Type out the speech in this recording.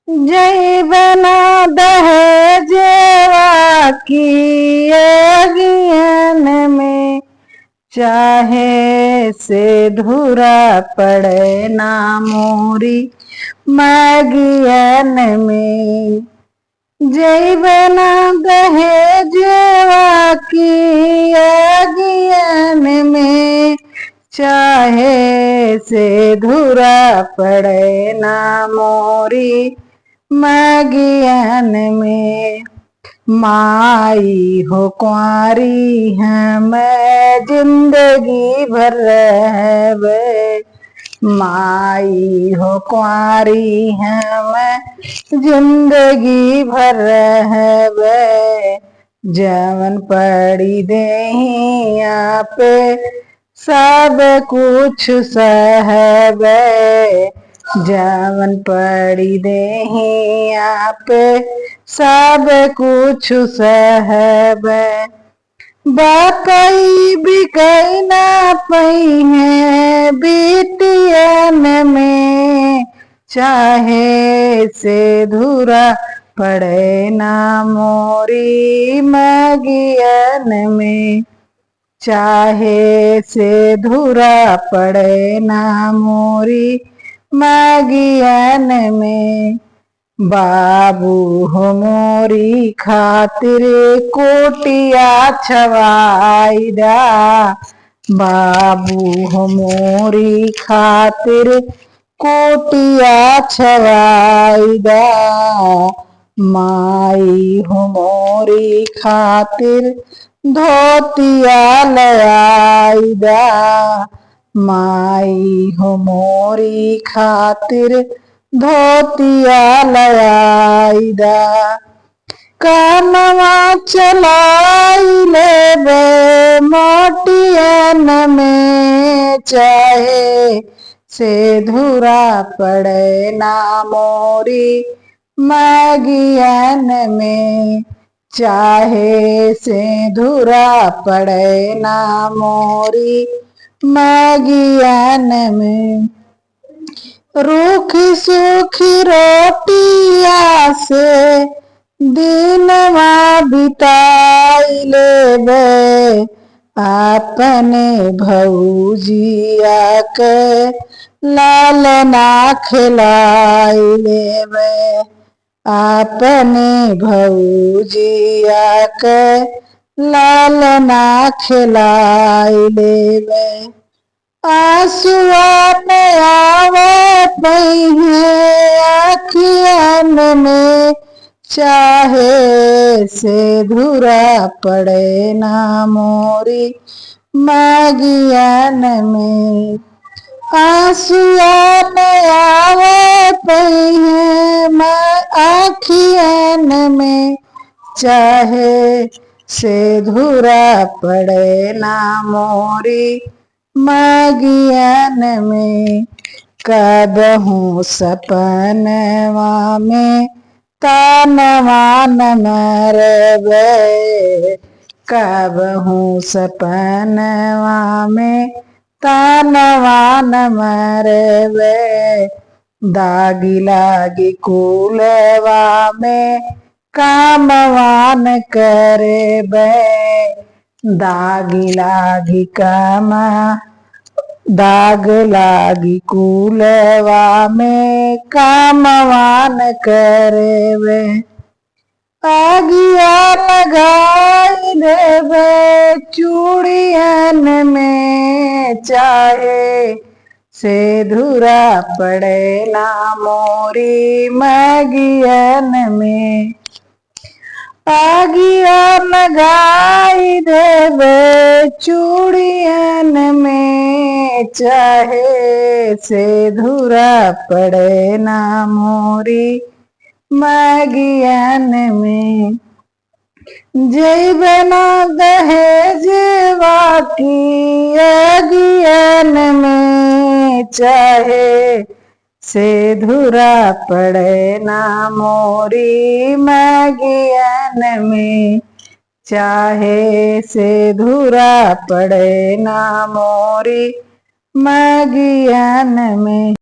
जय बना दहेजवा की अगियन में, चाहे से धुरा पड़े ना मोरी मगियन में। जय बना दहेजवा की अगियन में, चाहे से धुरा पड़े ना मोरी मगियन में। माई हो कुंवारी है मैं जिंदगी भर रहबे, माई हो कुंवारी है मैं जिंदगी भर रहबे। जवन पड़ी देहिया पे सब कुछ सहबे, जवन पड़ी देहिया पे सब कुछ सहबे। बाकई बिकई ना पई है बिटियन में, चाहे से धुरा पड़े ना मोरी मगियन में, चाहे से धुरा पड़े ना मोरी मगियन में। बाबू हो मोरी खातिर कोटिया छवाईदा, बाबू हो मोरी खातिर कोटिया छवाईदा। माई हो मोरी खातिर धोतिया लयाईदा, माई हो मोरी खातिर धोतिया लयाईदा। कानवा चलाई लेबे मोटियन में, चाहे से धुरा पड़े ना मोरी मगियन में, चाहे से धुरा पड़े ना मोरी मगियन में। रूखी सूखी रोटिया से दिनवा बिताई लेबे, अपने भौजिया के लालना खिलाई लेबे, अपने भौजिया के लालना खिलाई लेबे। आंसुआ में आवे पही अखियन में, चाहे से धुरा पड़े ना मोरी मगियन में। आंसुआ में आवे पही अखियन में, चाहे से धुरा पड़े ना मोरी मगियन में। कबहू सपनवा में तानवा न मरबे, कबहू सपनवा में तानवा न मरबे। दागी लागी कुलवा में कामवान करबे, दागी लागी कामा दाग लागी कुलवा में कामवान करबे। आगिया लगाई देबे चूड़ियन में, चाहे से धुरा पड़े ना मोरी मगियन में। आगिया लगाई देबे चूड़ियन में, चाहे से धुरा पड़े ना मोरी मगियन में। जय बना दहेजवा की अगियन में, चाहे से धुरा पड़े ना मोरी मगियन में, चाहे से धुरा पड़े ना मोरी मगियन में।